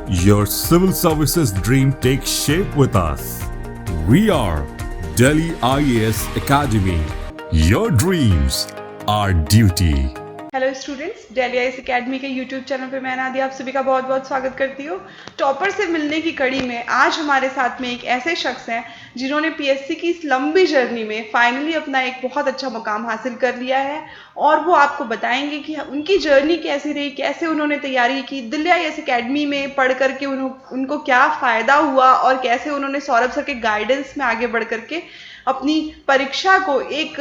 Your civil services dream takes shape with us. We are Delhi IAS Academy. Your dreams, our duty. Hello students, Delhi IAS academy के YouTube channel पे मैं नादिया आप सभी का बहुत बहुत स्वागत करती हूँ। टॉपर से मिलने की कड़ी में आज हमारे साथ में एक ऐसे शख्स हैं जिन्होंने पीएससी की इस लंबी जर्नी में फाइनली अपना एक बहुत अच्छा मुकाम हासिल कर लिया है और वो आपको बताएंगे कि उनकी जर्नी कैसी रही, कैसे उन्होंने तैयारी की, दिल्ली आईएएस एकेडमी में पढ़ करके उनको क्या फ़ायदा हुआ और कैसे उन्होंने सौरभ सर के गाइडेंस में आगे बढ़ करके अपनी परीक्षा को एक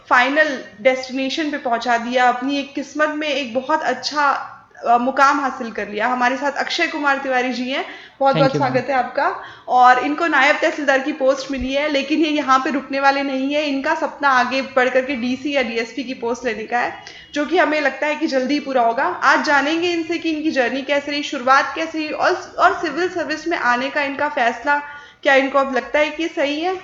फाइनल डेस्टिनेशन पे पहुंचा दिया, अपनी एक किस्मत में एक बहुत अच्छा मुकाम हासिल कर लिया। हमारे साथ अक्षय कुमार तिवारी जी हैं, बहुत बहुत स्वागत है आपका। और इनको नायब तहसीलदार की पोस्ट मिली है, लेकिन ये यहाँ पे रुकने वाले नहीं है। इनका सपना आगे बढ़ करके डीसी या डीएसपी की पोस्ट लेने का है, जो कि हमें लगता है कि जल्दी ही पूरा होगा। आज जानेंगे इनसे कि इनकी जर्नी कैसे रही, शुरुआत कैसे रही और सिविल सर्विस में आने का इनका फैसला क्या इनको अब लगता है कि सही है।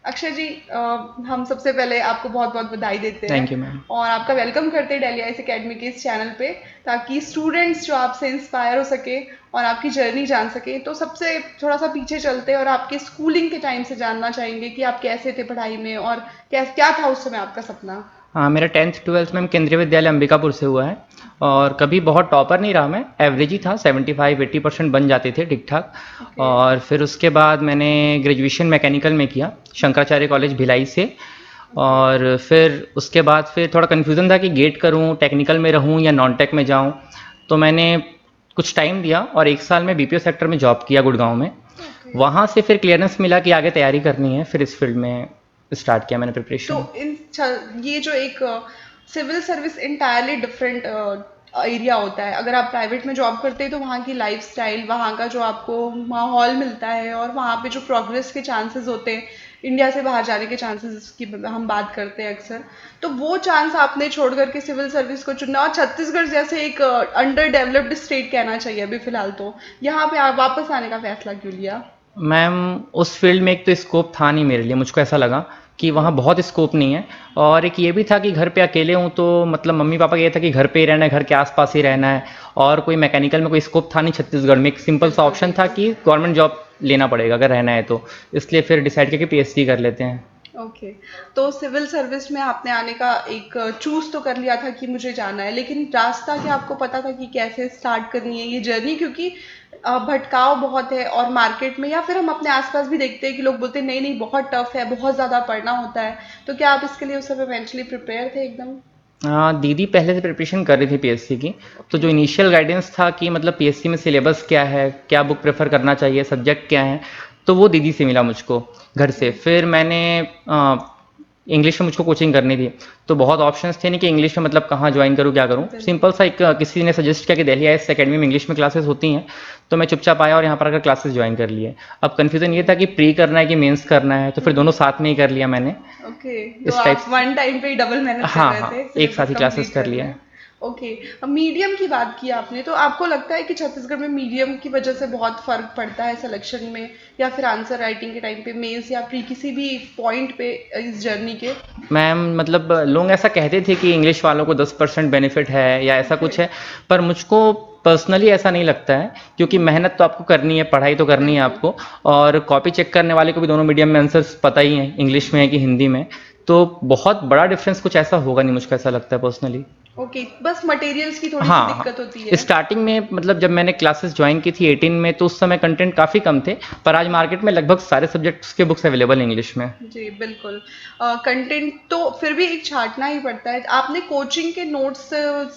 अक्षय जी, हम सबसे पहले आपको बहुत बहुत बधाई देते हैं। Thank you ma'am. और आपका वेलकम करते हैं दिल्ली आईएएस एकेडमी के इस चैनल पे, ताकि स्टूडेंट्स जो आपसे इंस्पायर हो सके और आपकी जर्नी जान सके। तो सबसे थोड़ा सा पीछे चलते हैं और आपके स्कूलिंग के टाइम से जानना चाहेंगे कि आप कैसे थे पढ़ाई में और क्या था उस समय आपका सपना। हाँ, मेरा 10th 12th में केंद्रीय विद्यालय अंबिकापुर से हुआ है और कभी बहुत टॉपर नहीं रहा मैं, एवरेज ही था, 75-80% बन जाते थे ठीक ठाक। और फिर उसके बाद मैंने ग्रेजुएशन मैकेनिकल में किया शंकराचार्य कॉलेज भिलाई से। और फिर उसके बाद फिर थोड़ा कन्फ्यूज़न था कि गेट करूँ, टेक्निकल में रहूँ या नॉन टेक में जाऊँ। तो मैंने कुछ टाइम दिया और 1 साल में बीपीओ सेक्टर में जॉब किया गुड़गांव में। वहाँ से फिर क्लियरेंस मिला कि आगे तैयारी करनी है, फिर इस फील्ड में स्टार्ट किया मैंने प्रिपरेशन। तो ये जो एक civil service entirely different area होता है। अगर आप प्राइवेट में जॉब करते हैं तो वहाँ की लाइफस्टाइल, वहाँ का जो आपको माहौल मिलता है और वहाँ पे जो प्रोग्रेस के चांसेस होते हैं, इंडिया से बाहर जाने के चांसेस की हम बात करते हैं अक्सर, तो वो चांस आपने छोड़ करके सिविल सर्विस को चुना। और छत्तीसगढ़ जैसे एक अंडर डेवलप्ड स्टेट कहना चाहिए अभी फिलहाल, तो यहाँ पे आप वापस आने का फैसला क्यों लिया। मैम, उस फील्ड में एक तो स्कोप था नहीं मेरे लिए, मुझको ऐसा लगा कि वहाँ बहुत स्कोप नहीं है। और एक ये भी था कि घर पे अकेले हूँ, तो मतलब मम्मी पापा का ये था कि घर पे ही रहना है, घर के आसपास ही रहना है। और कोई मैकेनिकल में कोई स्कोप था नहीं छत्तीसगढ़ में। एक सिंपल सा ऑप्शन था कि गवर्नमेंट जॉब लेना पड़ेगा अगर रहना है तो। इसलिए फिर डिसाइड किया कि पीएचडी कर लेते हैं। ओके तो सिविल सर्विस में आपने आने का एक चूज तो कर लिया था कि मुझे जाना है, लेकिन रास्ता क्या आपको पता था कि कैसे स्टार्ट करनी है ये जर्नी, क्योंकि भटकाव बहुत है और मार्केट में या फिर हम अपने आसपास भी देखते हैं कि लोग बोलते हैं नहीं नहीं बहुत टफ है, बहुत ज़्यादा पढ़ना होता है। तो क्या आप इसके लिए उस समय मेंटली प्रिपेयर थे एकदम। हाँ, दीदी पहले से प्रिपरेशन कर रही थी पीएससी की। तो जो इनिशियल गाइडेंस था कि मतलब पीएससी में सिलेबस क्या है, क्या बुक प्रेफर करना चाहिए, सब्जेक्ट क्या है, तो वो दीदी से मिला मुझको घर से। फिर मैंने इंग्लिश में मुझको कोचिंग करनी थी, तो बहुत ऑप्शंस थे नहीं कि इंग्लिश में मतलब कहाँ ज्वाइन करूँ, क्या करूँ। सिंपल सा एक किसी ने सजेस्ट किया कि दिल्ली आईएएस एकेडमी में इंग्लिश में क्लासेस होती हैं, तो मैं चुपचाप आया और यहाँ पर आकर क्लासेस ज्वाइन कर लिए। अब कन्फ्यूजन ये था कि प्री करना है कि मेंस करना है, तो फिर दोनों साथ में ही कर लिया मैंने। ओके तो इस टाइप आप वन टाइम पे ही डबल मेहनत कर हाँ रहे हाँ, थे एक साथ ही सिलेबस क्लासेस कंप्लीट कर करना लिया। है। ओके, अब मीडियम की बात की आपने, तो आपको लगता है कि छत्तीसगढ़ में मीडियम की वजह से बहुत फर्क पड़ता है सिलेक्शन में, या फिर आंसर राइटिंग के टाइम पे, मेंस या प्री, किसी भी पॉइंट पे इस जर्नी के। मैम मतलब लोग ऐसा कहते थे कि इंग्लिश वालों को 10% बेनिफिट है या ऐसा कुछ है, पर मुझको पर्सनली ऐसा नहीं लगता है, क्योंकि मेहनत तो आपको करनी है, पढ़ाई तो करनी है आपको। और कॉपी चेक करने वाले को भी दोनों मीडियम में आंसर्स पता ही है, इंग्लिश में है कि हिंदी में। तो बहुत बड़ा डिफरेंस कुछ ऐसा होगा नहीं, मुझको ऐसा लगता है पर्सनली। ओके, बस मटेरियल्स की थोड़ी सी हाँ दिक्कत होती हाँ, है। स्टार्टिंग में मतलब जब मैंने क्लासेस ज्वाइन की थी 18 में, तो उस समय कंटेंट काफ़ी कम थे, पर आज मार्केट में लगभग सारे सब्जेक्ट्स के बुक्स अवेलेबल हैं इंग्लिश में। जी बिल्कुल। कंटेंट तो फिर भी एक छांटना ही पड़ता है। आपने कोचिंग के नोट्स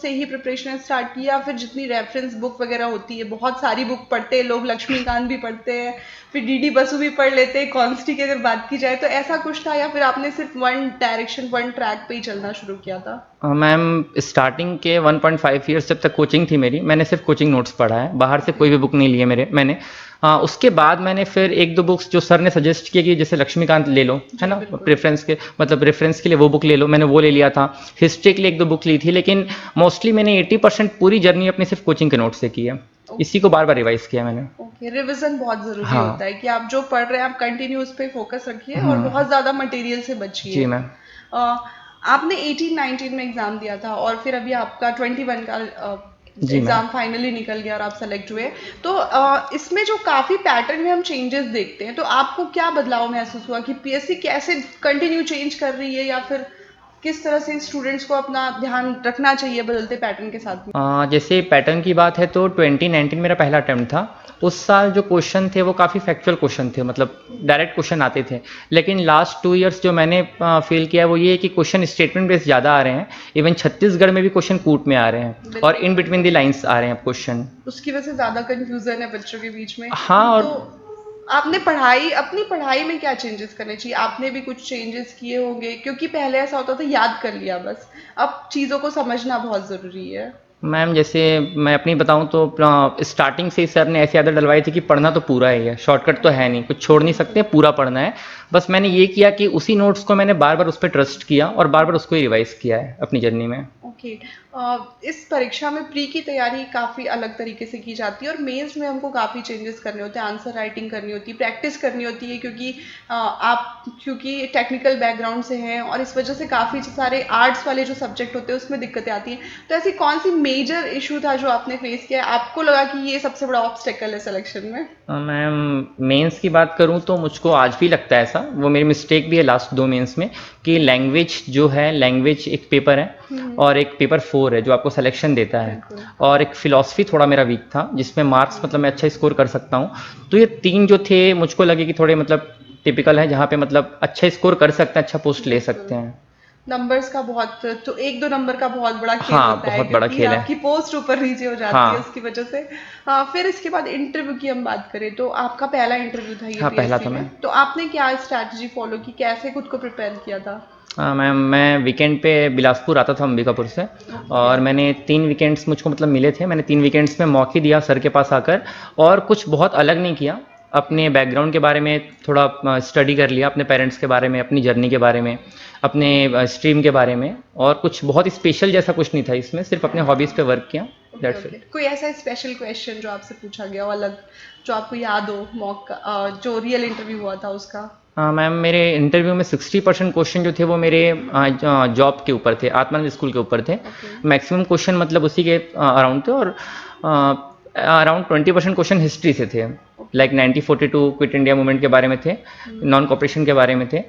से ही प्रिपरेशन स्टार्ट की, या फिर जितनी रेफरेंस बुक वगैरह होती है, बहुत सारी बुक पढ़ते हैं लोग, लक्ष्मीकांत भी पढ़ते हैं, फिर डीडी बसु भी पढ़ लेते हैं, कॉन्स्टी की अगर बात की जाए, तो ऐसा कुछ था या फिर आपने सिर्फ वन डायरेक्शन वन ट्रैक पे ही चलना शुरू किया था। मैम, स्टार्टिंग के 1.5 ईयर्स जब तक कोचिंग थी मेरी, मैंने सिर्फ कोचिंग नोट्स पढ़ा है, बाहर से कोई भी बुक नहीं लिए मैंने। उसके बाद मैंने फिर एक दो बुक्स जो सर ने सजेस्ट किए कि जैसे लक्ष्मीकांत ले लो, है ना, प्रेफरेंस के मतलब रेफरेंस के लिए वो बुक ले लो, मैंने वो ले लिया था। हिस्ट्री के लिए एक दो बुक ली थी, लेकिन मोस्टली मैंने 80% पूरी जर्नी अपनी सिर्फ कोचिंग के नोट्स से की है। इसी को बार बार रिवाइज किया मैंने। ओके, रिवीजन बहुत जरूरी हाँ। होता है कि आप जो पढ़ रहे हैं आप कंटिन्यू उस पर फोकस रखिए और हम्म। बहुत ज़्यादा मटेरियल से बचिए। जी मैम। आपने 18-19 में एग्ज़ाम दिया था और फिर अभी आपका 21 का जी मैम। एग्जाम फाइनली निकल गया और आप सेलेक्ट हुए। तो इसमें जो काफ़ी पैटर्न में हम चेंजेस देखते हैं, तो आपको क्या बदलाव महसूस हुआ कि पीएससी कैसे कंटिन्यू चेंज कर रही है, या फिर किस तरह से स्टूडेंट्स को अपना ध्यान रखना चाहिए बदलते पैटर्न के साथ में? जैसे पैटर्न की बात है तो 2019 मेरा पहला अटेम्प्ट था। उस साल जो क्वेश्चन थे वो काफ़ी फैक्चुअल क्वेश्चन थे, मतलब डायरेक्ट क्वेश्चन आते थे। लेकिन लास्ट 2 इयर्स जो मैंने फील किया वो ये है कि क्वेश्चन स्टेटमेंट बेस्ड ज़्यादा आ रहे हैं। इवन छत्तीसगढ़ में भी क्वेश्चन कूट में आ रहे हैं और इन बिटवीन द लाइंस आ रहे हैं अब क्वेश्चन। उसकी वजह से ज़्यादा कंफ्यूजन है बच्चों के बीच में। हाँ, और तो आपने अपनी पढ़ाई में क्या चेंजेस करने चाहिए? आपने भी कुछ चेंजेस किए होंगे, क्योंकि पहले ऐसा होता था याद कर लिया बस, अब चीज़ों को समझना बहुत ज़रूरी है। मैम जैसे मैं अपनी बताऊं तो स्टार्टिंग से ही सर ने ऐसी आदत डलवाई थी कि पढ़ना तो पूरा ही है, शॉर्टकट तो है नहीं, कुछ छोड़ नहीं सकते, पूरा पढ़ना है। बस मैंने ये किया कि उसी नोट्स को मैंने बार बार उस पर ट्रस्ट किया और बार बार उसको ही रिवाइज किया है अपनी जर्नी में। ओके। इस परीक्षा में प्री की तैयारी काफ़ी अलग तरीके से की जाती है और मेंस में हमको काफ़ी चेंजेस करने होते हैं, आंसर राइटिंग करनी होती है, प्रैक्टिस करनी होती है, क्योंकि क्योंकि टेक्निकल बैकग्राउंड से हैं और इस वजह से काफ़ी सारे आर्ट्स वाले जो सब्जेक्ट होते हैं उसमें दिक्कतें आती हैं। तो ऐसी कौन सी मेजर इशू था जो आपने फेस किया, आपको लगा कि ये सबसे बड़ा ऑब्स्टेकल है सिलेक्शन में? मैम मेंस की बात करूं तो मुझको आज भी लगता है ऐसा, वो मेरी मिस्टेक भी है लास्ट 2 मेंस में, कि लैंग्वेज जो है, लैंग्वेज एक पेपर है और एक पेपर 4 है जो आपको सिलेक्शन देता है, और एक फिलॉसफी थोड़ा मेरा वीक था जिसमें मार्क्स मतलब मैं अच्छा स्कोर कर सकता हूं। तो ये 3 जो थे मुझको लगे कि थोड़े मतलब टिपिकल है, जहाँ पे मतलब अच्छा स्कोर कर सकते हैं, अच्छा पोस्ट ले सकते हैं। नंबर्स का बहुत, तो 1-2 नंबर का बहुत बड़ा खेल हाँ, होता है, बहुत बड़ा क्योंकि खेल है। आपकी पोस्ट ऊपर नीचे हो जाती हाँ। है उसकी वजह से। फिर इसके बाद इंटरव्यू की हम बात करें तो आपका पहला इंटरव्यू था ये हाँ, पहला पीएससी था में, मैं। तो आपने क्या स्ट्रैटेजी फॉलो की, कैसे खुद को प्रिपेयर किया था? मैम मैं वीकेंड पे बिलासपुर आता था अंबिकापुर से, और मैंने 3 वीकेंड्स मुझको मतलब मिले थे, मैंने 3 वीकेंड्स में मौके दिया सर के पास आकर, और कुछ बहुत अलग नहीं किया। अपने बैकग्राउंड के बारे में थोड़ा स्टडी कर लिया, अपने पेरेंट्स के बारे में, अपनी जर्नी के बारे में, अपने स्ट्रीम के बारे में, और कुछ बहुत स्पेशल जैसा कुछ नहीं था इसमें, सिर्फ अपने हॉबीज़ पे वर्क किया, दैट्स इट। कोई ऐसा स्पेशल क्वेश्चन जो आपसे पूछा गया हो अलग, जो आपको याद हो, मौका जो रियल इंटरव्यू हुआ था उसका? मैम मेरे इंटरव्यू में 60% क्वेश्चन जो थे वो मेरे जॉब के ऊपर थे, आत्मानंद स्कूल के ऊपर थे। मैक्सिमम क्वेश्चन मतलब उसी के अराउंड थे, और अराउंड 20% क्वेश्चन हिस्ट्री से थे, लाइक 1942 क्विट इंडिया मूवमेंट के बारे में थे, नॉन कॉपरेशन के बारे में थे,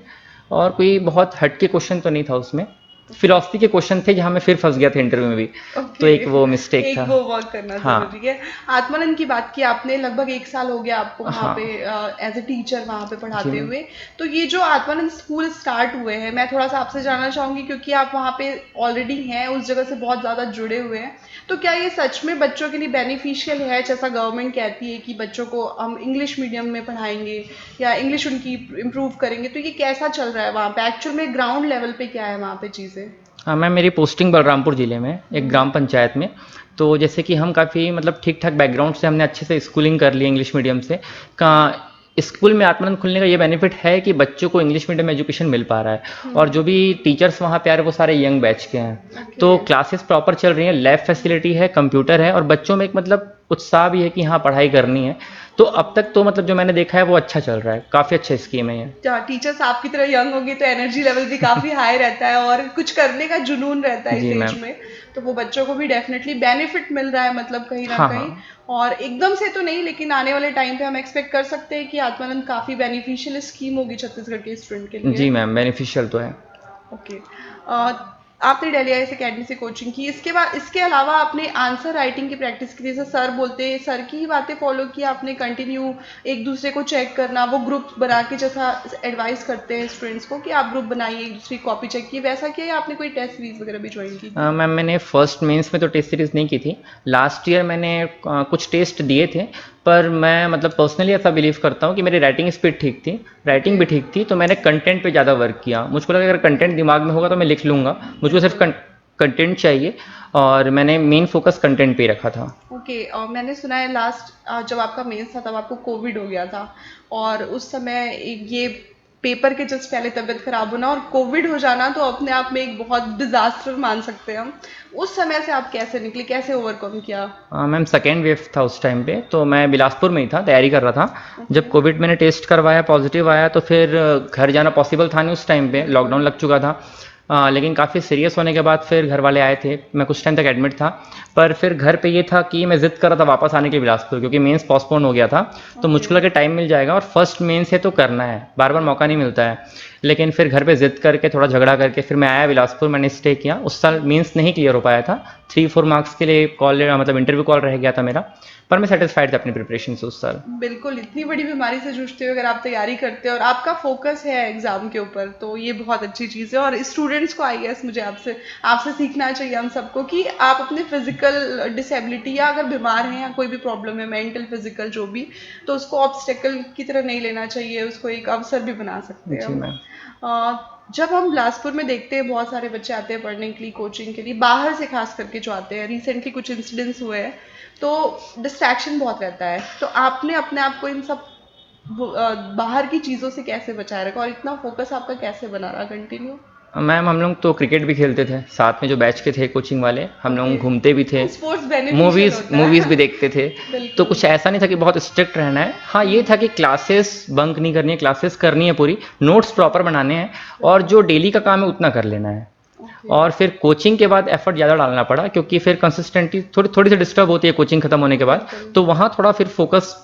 और कोई बहुत हटके क्वेश्चन तो नहीं था उसमें। फिलॉसफी के क्वेश्चन थे जहाँ मैं फिर फंस गया था इंटरव्यू में भी, तो एक वो मिस्टेक एक था। वो वर्क करना हाँ। जरूरी है। आत्मानंद की बात की आपने, लगभग 1 साल हो गया आपको वहाँ हाँ। पे एज ए टीचर वहाँ पे जी पढ़ाते मैम। हुए। तो ये जो आत्मानंद स्कूल स्टार्ट हुए हैं, मैं थोड़ा सा आपसे जानना चाहूंगी, क्योंकि आप वहाँ पे ऑलरेडी हैं, उस जगह से बहुत ज़्यादा जुड़े हुए हैं। तो क्या ये सच में बच्चों के लिए बेनिफिशियल है, जैसा गवर्नमेंट कहती है कि बच्चों को हम इंग्लिश मीडियम में पढ़ाएंगे या इंग्लिश उनकी इम्प्रूव करेंगे? तो ये कैसा चल रहा है वहाँ पे, एक्चुअल में ग्राउंड लेवल पे क्या है वहाँ पे चीज़ें? हाँ मैम, मेरी पोस्टिंग बलरामपुर ज़िले में एक ग्राम पंचायत में। तो जैसे कि हम काफ़ी मतलब ठीक ठाक बैकग्राउंड से हमने अच्छे से स्कूलिंग कर ली इंग्लिश मीडियम से। का स्कूल में आत्मानंद खुलने का ये बेनिफिट है कि बच्चों को इंग्लिश मीडियम एजुकेशन मिल पा रहा है, और जो भी टीचर्स वहाँ पे आ रहे हैं वो सारे यंग बैच के हैं। तो क्लासेस प्रॉपर चल रही हैं, लैब फैसिलिटी है, कंप्यूटर है, और बच्चों में एक मतलब उत्साह भी है कि हाँ पढ़ाई करनी है। तो अब तक तो मतलब जो मैंने देखा है वो अच्छा चल रहा है, काफ़ी अच्छा स्कीम है ये। टीचर्स आपकी तरह यंग होगी तो एनर्जी लेवल भी काफी हाई रहता है और कुछ करने का जुनून रहता है इस जी एज मैम। में, तो वो बच्चों को भी डेफिनेटली बेनिफिट मिल रहा है, मतलब कहीं ना हाँ, कहीं। हाँ। और एकदम से तो नहीं, लेकिन आने वाले टाइम पे हम एक्सपेक्ट कर सकते हैं कि आत्मानंद काफी बेनिफिशियल स्कीम होगी छत्तीसगढ़ के स्टूडेंट के लिए। जी मैम, बेनिफिशियल तो है। ओके। आपने डेली आईएएस एकेडमी से कोचिंग की, इसके बाद इसके अलावा आपने आंसर राइटिंग की प्रैक्टिस की, जैसे सर बोलते हैं, सर की ही बातें फॉलो की आपने कंटिन्यू, एक दूसरे को चेक करना, वो ग्रुप बना के जैसा एडवाइस करते हैं स्टूडेंट्स को कि आप ग्रुप बनाइए, एक दूसरी कॉपी चेक की, वैसा किया या आपने कोई टेस्ट सीरीज वगैरह भी ज्वाइन की? मैम मैंने फर्स्ट मेंस में तो टेस्ट सीरीज़ नहीं की थी। लास्ट ईयर मैंने कुछ टेस्ट दिए थे, पर मैं मतलब पर्सनली ऐसा बिलीव करता हूँ कि मेरी राइटिंग स्पीड ठीक थी, राइटिंग भी ठीक थी, तो मैंने कंटेंट पे ज़्यादा वर्क किया। मुझको लगा अगर कंटेंट दिमाग में होगा तो मैं लिख लूँगा, मुझको सिर्फ कंटेंट चाहिए, और मैंने मेन फोकस कंटेंट पे ही रखा था। ओके। और मैंने सुना है लास्ट जब आपका मेंस था तब आपको कोविड हो गया था, और उस समय ये पेपर के जस्ट पहले तबीयत खराब होना और कोविड हो जाना तो अपने आप में एक बहुत डिजास्टर मान सकते हैं हम। उस समय से आप कैसे निकले, कैसे ओवरकम किया? मैम सेकेंड वेव था उस टाइम पे, तो मैं बिलासपुर में ही था, तैयारी कर रहा था। जब कोविड मैंने टेस्ट करवाया, पॉजिटिव आया, तो फिर घर जाना पॉसिबल था नहीं उस टाइम पे, लॉकडाउन लग चुका था। लेकिन काफ़ी सीरियस होने के बाद फिर घर वाले आए थे, मैं कुछ टाइम तक एडमिट था। पर फिर घर पे ये था कि मैं ज़िद कर रहा था वापस आने के बिलासपुर, क्योंकि मेंस पोस्टपोन हो गया था। तो मुझको लगा टाइम मिल जाएगा, और फर्स्ट मेंस है तो करना है, बार बार मौका नहीं मिलता है। लेकिन फिर घर पे ज़िद करके थोड़ा झगड़ा करके फिर मैं आया बिलासपुर, मैंने स्टे किया। उस साल मेंस नहीं क्लियर हो पाया था, 3-4 मार्क्स के लिए कॉल, मतलब इंटरव्यू कॉल रह गया था मेरा। पर मैं सेटिस्फाइड था अपनी प्रिपरेशन से उस साल। बिल्कुल, इतनी बड़ी बीमारी से जूझते हुए अगर आप तैयारी करते हैं और आपका फोकस है एग्जाम के ऊपर, तो ये बहुत अच्छी चीज़ है। और स्टूडेंट्स को आई गेस मुझे आपसे आपसे सीखना चाहिए हम सबको कि आप अपने फिजिकल डिसेबिलिटी या अगर बीमार हैं या कोई भी प्रॉब्लम है, मेंटल फिजिकल जो भी, तो उसको ऑब्स्टेकल की तरह नहीं लेना चाहिए, उसको एक अवसर भी बना सकते हैं जी हम। मैम। जब हम बिलासपुर में देखते हैं बहुत सारे बच्चे आते हैं पढ़ने के लिए, कोचिंग के लिए, बाहर से खास करके जो आते हैं, रिसेंटली कुछ इंसिडेंट्स हुए हैं, तो डिस्ट्रैक्शन बहुत रहता है। तो आपने अपने आप को इन सब बाहर की चीज़ों से कैसे बचाए रखा और इतना फोकस आपका कैसे बना रहा कंटिन्यू? मैम हम लोग तो क्रिकेट भी खेलते थे साथ में, जो बैच के थे कोचिंग वाले, हम ओके, लोग घूमते भी थे, स्पोर्ट्स बेनिफिशियल मूवीज़ होता मूवीज़ है। भी देखते थे। तो बिल्कुल। कुछ ऐसा नहीं था कि बहुत स्ट्रिक्ट रहना है। हाँ, ये था कि क्लासेस बंक नहीं करनी है, क्लासेस करनी है पूरी, नोट्स प्रॉपर बनाने हैं, और जो डेली का काम है उतना कर लेना है। ओके। और फिर कोचिंग के बाद एफर्ट ज़्यादा डालना पड़ा, क्योंकि फिर कंसिस्टेंटली थोड़ी थोड़ी सी डिस्टर्ब होती है कोचिंग खत्म होने के बाद। बिल्कुल। तो वहाँ थोड़ा फिर फोकस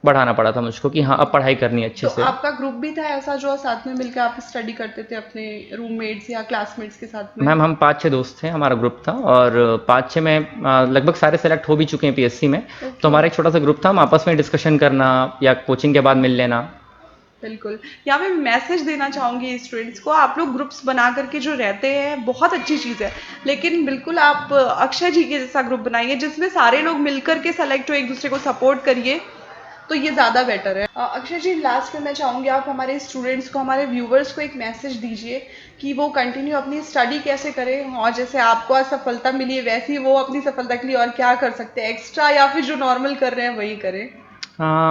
बढ़ाना पड़ा था मुझको कि हाँ अब पढ़ाई करनी है अच्छे तो से। आपका ग्रुप भी था ऐसा जो साथ में मिलकर आप स्टडी करते थे अपने रूममेट्स या क्लासमेट्स के साथ में? मैम हम 5-6 दोस्त थे, हमारा ग्रुप था, और 5-6 में लगभग सारे सेलेक्ट हो भी चुके हैं पीएससी में। तो ओके। हमारा एक छोटा सा ग्रुप था, हम आपस में डिस्कशन करना या कोचिंग के बाद मिल लेना। बिल्कुल, यहाँ पे मैसेज देना चाहूँगी स्टूडेंट्स को, आप लोग ग्रुप्स बना करके जो रहते हैं बहुत अच्छी चीज़ है, लेकिन बिल्कुल आप अक्षय जी के जैसा ग्रुप बनाइए जिसमें सारे लोग मिलकर के सेलेक्ट हो, एक दूसरे को सपोर्ट करिए, तो ये ज़्यादा बेटर है। अक्षय जी, लास्ट में मैं चाहूँगी आप हमारे स्टूडेंट्स को, हमारे व्यूवर्स को एक मैसेज दीजिए कि वो कंटिन्यू अपनी स्टडी कैसे करें, और जैसे आपको आज सफलता मिली है वैसे ही वो अपनी सफलता के लिए और क्या कर सकते हैं एक्स्ट्रा, या फिर जो नॉर्मल कर रहे हैं वही करें।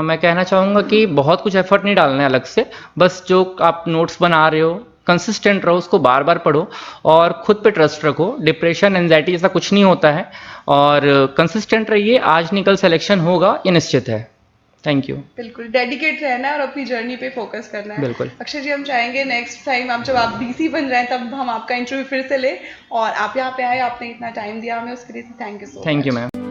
मैं कहना चाहूँगा कि बहुत कुछ एफर्ट नहीं डालना है अलग से, बस जो आप नोट्स बना रहे हो कंसिस्टेंट रहो, उसको बार बार पढ़ो, और खुद पे ट्रस्ट रखो। डिप्रेशन एंजाइटी जैसा कुछ नहीं होता है, और कंसिस्टेंट रहिए, आज नहीं कल सिलेक्शन होगा, ये निश्चित है। Thank you. बिल्कुल, डेडिकेट रहना है और अपनी जर्नी पे फोकस करना है। बिल्कुल। अक्षय जी, हम चाहेंगे नेक्स्ट टाइम आप जब आप डीसी बन जाएं तब हम आपका इंटरव्यू फिर से लें, और आप यहाँ पे आए, आपने इतना टाइम दिया हमें, उसके लिए thank you so thank you much. Ma'am.